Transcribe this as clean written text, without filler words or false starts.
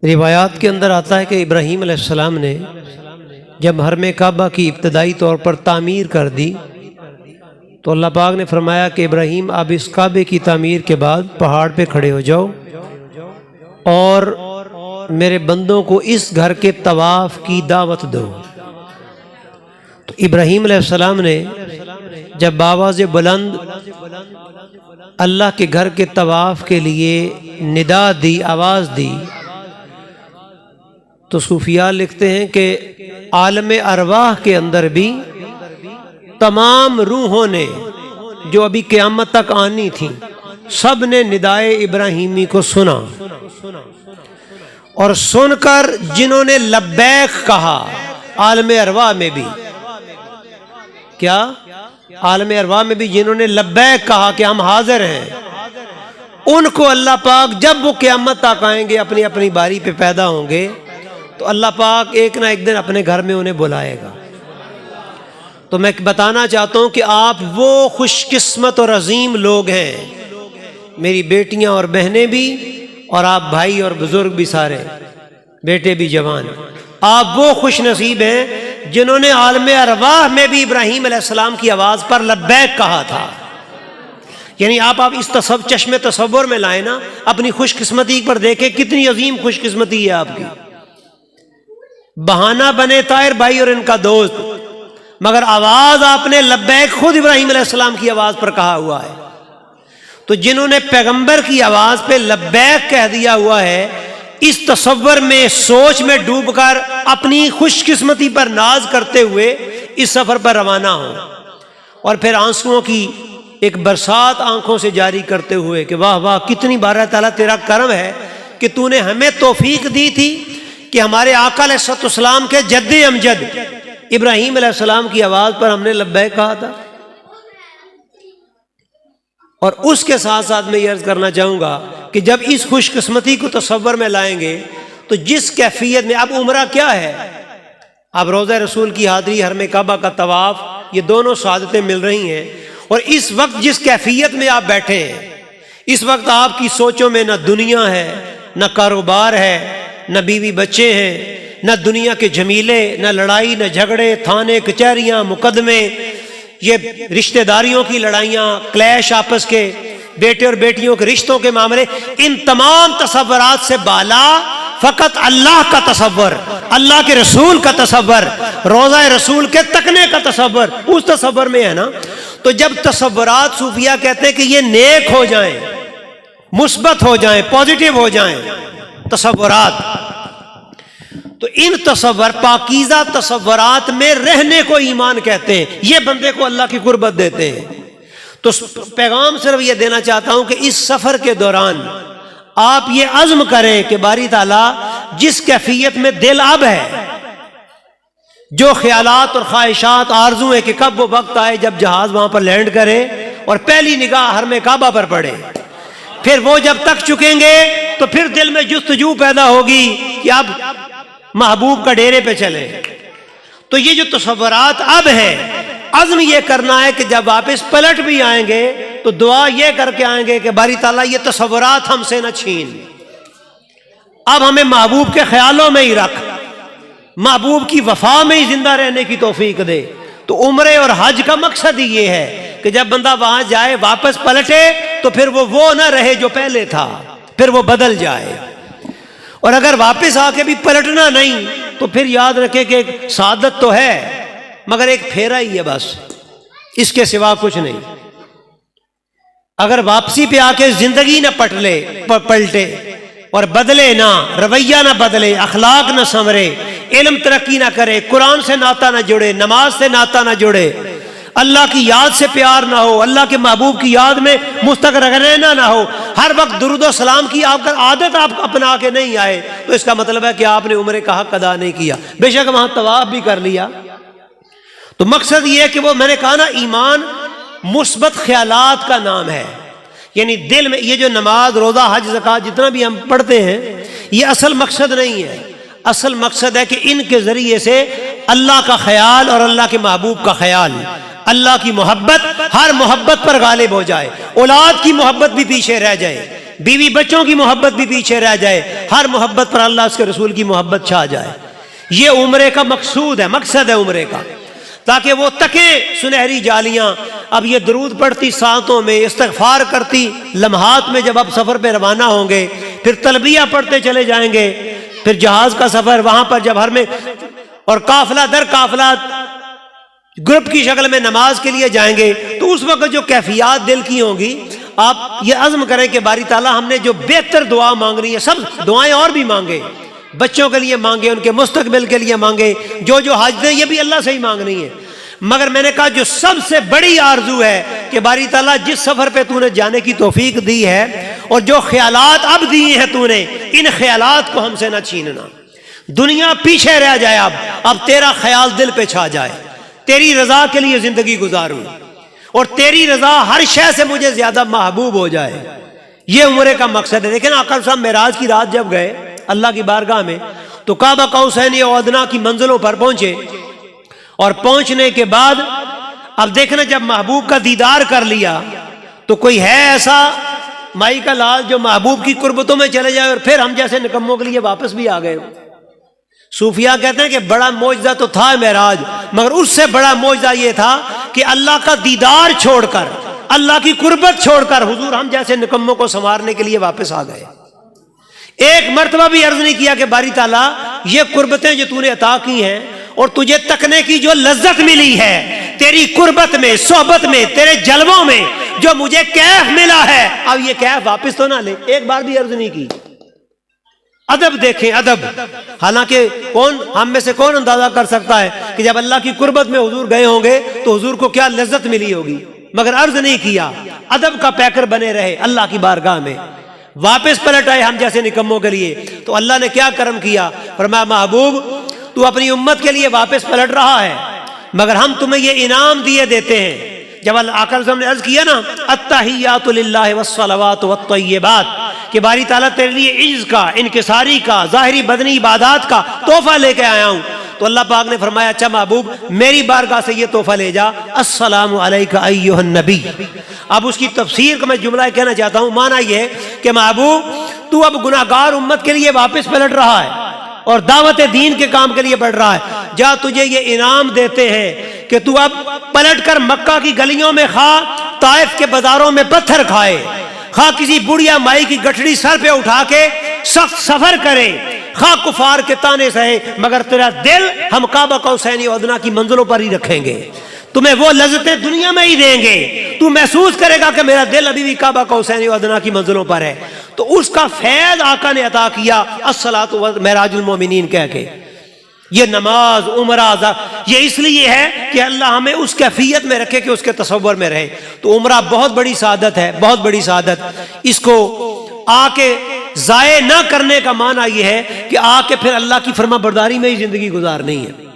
रिवायात के अंदर आता है कि इब्राहीम अलैहिस्सलाम ने जब हरम काबा की इब्तदाई तौर पर तामीर कर दी तो अल्लाह पाक ने फरमाया कि इब्राहीम आप इस काबे की तामीर के बाद पहाड़ पे खड़े हो जाओ और मेरे बंदों को इस घर के तवाफ़ की दावत दो। तो इब्राहीम अलैहिस्सलाम ने जब बावाज़ बुलंद अल्लाह के घर के तवाफ़ के लिए निदा दी, आवाज़ दी, तो सूफिया लिखते हैं कि आलम अरवाह के अंदर भी तमाम रूहों ने जो अभी क़यामत तक आनी थी सब ने निदाए इब्राहीमी को सुना और सुनकर जिन्होंने लब्बैक कहा आलम अरवाह में भी, क्या आलम अरवाह में भी जिन्होंने लब्बैक कहा कि हम हाजिर हैं, उनको अल्लाह पाक जब वो क़यामत तक आएंगे अपनी अपनी बारी पे पैदा होंगे तो अल्लाह पाक एक ना एक दिन अपने घर में उन्हें बुलाएगा। तो मैं बताना चाहता हूँ कि आप वो खुशकिस्मत और अजीम लोग हैं, मेरी बेटियाँ और बहनें भी और आप भाई और बुजुर्ग भी, सारे बेटे भी जवान, आप वो खुश नसीब हैं जिन्होंने आलम अरवाह में भी इब्राहीम अलैहिस्सलाम की आवाज़ पर लब्बैक कहा था। यानी आप इस चश्मे तसव्वुर में लाए ना, अपनी खुशकिस्मती पर देखें कितनी अजीम खुशकिस्मती है आपकी। बहाना बने ताहिर भाई और इनका दोस्त, मगर आवाज़ आपने लब्बैक खुद इब्राहीम अलैहिस्सलाम की आवाज़ पर कहा हुआ है। तो जिन्होंने पैगंबर की आवाज़ पे लब्बैक कह दिया हुआ है, इस तसव्वुर में सोच में डूबकर अपनी खुशकिस्मती पर नाज करते हुए इस सफ़र पर रवाना हो और फिर आंसुओं की एक बरसात आंखों से जारी करते हुए कि वाह वाह कितनी बार ताला तेरा करम है कि तूने हमें तौफीक दी थी कि हमारे आका अलैहिस्सलाम के जद्दे अमजद इब्राहीम अलैहिस्सलाम की आवाज़ पर हमने लब्बैक कहा था। और उसके साथ साथ मैं ये अर्ज़ करना चाहूँगा कि जब इस खुशकिस्मती को तसव्वुर में लाएंगे तो जिस कैफियत में, अब उम्रा क्या है, अब रोज़ा रसूल की हाज़री, हरम काबा का तवाफ़, ये दोनों शहादतें मिल रही हैं। और इस वक्त जिस कैफियत में आप बैठे हैं, इस वक्त आपकी सोचों में न दुनिया है, न कारोबार है, न बीवी बच्चे हैं, न दुनिया के जमीले, न लड़ाई, न झगड़े, थाने कचहरियाँ, मुकदमे, ये रिश्तेदारियों की लड़ाइयाँ, क्लैश आपस के, बेटे और बेटियों के रिश्तों के मामले, इन तमाम तसव्वुरात से बाला फ़कत अल्लाह का तसव्वुर, अल्लाह के रसूल का तसव्वुर, रोज़ा रसूल के तकने का तसव्वुर, उस तसव्वुर में है ना। तो जब तसव्वुरात सूफिया कहते हैं कि ये नेक हो जाएं, मुस्बत हो जाएं, पॉजिटिव हो जाएं तसव्वुरात, तो इन तसव्वुर पाकीज़ा तसव्वुरात में रहने को ईमान कहते हैं। ये बंदे को अल्लाह की कुर्बत देते हैं। तो पैगाम सिर्फ ये देना चाहता हूं कि इस सफ़र के दौरान आप ये अज़्म करें कि बारी ताला जिस कैफियत में दिल अब है, जो ख्यालात और ख्वाहिशात आरजू है कि कब वो वक्त आए जब जहाज वहां पर लैंड करे और पहली निगाह हरम काबा पर पड़े, फिर वो जब तक चुकेंगे तो फिर दिल में जुस्तजू पैदा होगी कि अब महबूब का डेरे पे चले। तो ये जो तसव्वुरात अब है, अज़्म ये करना है कि जब वापस पलट भी आएंगे तो दुआ ये करके आएंगे कि बारी ताला ये तसव्वुरात हमसे न छीन, अब हमें महबूब के ख्यालों में ही रख, महबूब की वफा में ही जिंदा रहने की तौफीक दे। तो उम्रे और हज का मकसद ही ये है कि जब बंदा वहां जाए, वापस पलटे तो फिर वो ना रहे जो पहले था, फिर वो बदल जाए। और अगर वापस आके भी पलटना नहीं तो फिर याद रखे कि एक सादत तो है मगर एक फेरा ही है बस, इसके सिवा कुछ नहीं। अगर वापसी पे आके जिंदगी ना पलटे और बदले ना, रवैया ना बदले, अखलाक ना संवरे, इल्म तरक्की ना करे, कुरान से नाता ना जुड़े, नमाज से नाता ना जुड़े, अल्लाह की याद से प्यार ना हो, अल्लाह के महबूब की याद में मुस्तक़िल रहना ना हो, हर वक्त दुरूद और सलाम की आपका आदत आप अपना के नहीं आए, तो इसका मतलब है कि आपने उम्रे का हक अदा नहीं किया। बेशक वहां तवाफ भी कर लिया। तो मकसद ये है कि वो, मैंने कहा ना, ईमान मुस्बत ख्यालात का नाम है। यानी दिल में ये जो नमाज, रोज़ा, हज, ज़कात जितना भी हम पढ़ते हैं, ये असल मकसद नहीं है। असल मकसद है कि इनके ज़रिए से अल्लाह का ख्याल और अल्लाह के महबूब का ख्याल, अल्लाह की मोहब्बत हर मोहब्बत पर गालिब हो जाए, औलाद की मोहब्बत भी पीछे रह जाए, बीवी बच्चों की मोहब्बत भी पीछे रह जाए, हर मोहब्बत पर अल्लाह उसके रसूल की मोहब्बत छा जाए। ये उम्रे का मकसूद है, मकसद है उम्रे का, ताकि वो तके सुनहरी जालियां। अब ये दरूद पढ़ती सातों में, इस्तगफार करती लम्हात में, जब अब सफ़र पे रवाना होंगे, फिर तलबिया पढ़ते चले जाएंगे, फिर जहाज का सफ़र, वहां पर जब हर में और काफिला दर काफिला ग्रुप की शक्ल में नमाज के लिए जाएंगे, तो उस वक्त जो कैफियत दिल की होंगी, आप ये अज़्म करें कि बारी ताला हमने जो बेहतर दुआ मांगनी है, सब दुआएं और भी मांगे, बच्चों के लिए मांगे, उनके मुस्तकबिल के लिए मांगे, जो हाजत है ये भी अल्लाह से ही मांगनी है। मगर मैंने कहा जो सबसे बड़ी आरजू है कि बारी ताला जिस सफ़र पे तूने जाने की तौफीक दी है और जो ख्यालात अब दिए हैं तूने, इन ख्यालात को हमसे ना छीनना। दुनिया पीछे रह जाए, अब तेरा ख्याल दिल पे छा जाए, तेरी रजा के लिए जिंदगी गुजारूं और तेरी रजा हर शय से मुझे ज्यादा महबूब हो जाए। ये उम्रे का मकसद है। लेकिन आका साहब मेराज की रात जब गए अल्लाह की बारगाह में, तो काबा कौसैन और अदना की मंजिलों पर पहुंचे, और पहुंचने के बाद अब देखना, जब महबूब का दीदार कर लिया तो कोई है ऐसा माई का लाल जो महबूब की कुर्बतों में चले जाए और फिर हम जैसे निकम्मों के लिए वापस भी आ गए। सूफिया कहते हैं कि बड़ा मौजज़ा तो था मेराज, मगर उससे बड़ा मौजज़ा ये था कि अल्लाह का दीदार छोड़कर, अल्लाह की कुर्बत छोड़कर हुजूर हम जैसे निकम्मों को संवारने के लिए वापस आ गए। एक मर्तबा भी अर्ज नहीं किया कि बारी ताला ये कुर्बतें जो तूने अता की हैं और तुझे तकने की जो लज्जत मिली है तेरी कुर्बत में, सोहबत में, तेरे जलवों में जो मुझे कैफ मिला है, अब ये कैफ वापस तो ना ले। एक बार भी अर्ज नहीं की। अदब देखें, अदब। हालांकि कौन हम में से कौन अंदाजा कर सकता है कि जब अल्लाह की कुर्बत में हुजूर गए होंगे तो हुजूर को क्या लज्जत मिली होगी, मगर अर्ज नहीं किया। अदब का पैकर बने रहे अल्लाह की बारगाह में, वापस पलट आए हम जैसे निकम्मों के लिए। तो अल्लाह ने क्या करम किया, फरमाया महबूब तू अपनी उम्मत के लिए वापस पलट रहा है, मगर हम तुम्हें ये इनाम दिए देते हैं। जब आका ने अर्ज किया ना अत्तहियातु लिल्लाहि वस्सलावातु वत्तय्यिबात, कि बारी ताला तेरे लिए इज्ज़ का, इनकिसारी का, ज़ाहिरी बदनी इबादत का तोहफा लेके आया हूँ। तो अल्लाह पाक ने फरमाया अच्छा महबूब मेरी बारगाह से ये तोहफा ले जा, अस्सलामु अलैका अय्युहन नबी। अब उसकी तफसीर का मैं जुमला कहना चाहता हूँ। माना ये कि महबूब तू अब गुनाहगार उम्मत के लिए वापस पलट रहा है और दावत दीन के काम के लिए बढ़ रहा है। जा तुझे ये इनाम देते हैं कि तू अब पलट कर मक्का की गलियों में खा, ताइफ के बाजारों में पत्थर खाए, खा किसी बुढ़िया माई की गठड़ी सर पे उठा के सख्त सफर करे, खा कुफार के ताने सहे, मगर तेरा दिल हम काबा कौसैन और अदना की मंजिलों पर ही रखेंगे। तुम्हें वो लज्जतें दुनिया में ही देंगे, तू महसूस करेगा कि मेरा दिल अभी भी काबा कौसैन और अदना की मंजिलों पर है। तो उसका फैज आका ने अता किया अस्सलातु व मेराजुल मोमिनीन कह के। ये नमाज उम्रा ये इसलिए है कि अल्लाह हमें उस कैफियत में रखे कि उसके तसव्वुर में रहे। तो उम्रा बहुत बड़ी सादत है, बहुत बड़ी सादत। इसको आके जाये ना करने का माना यह है कि आके फिर अल्लाह की फरमा बरदारी में ही जिंदगी गुजारनी है।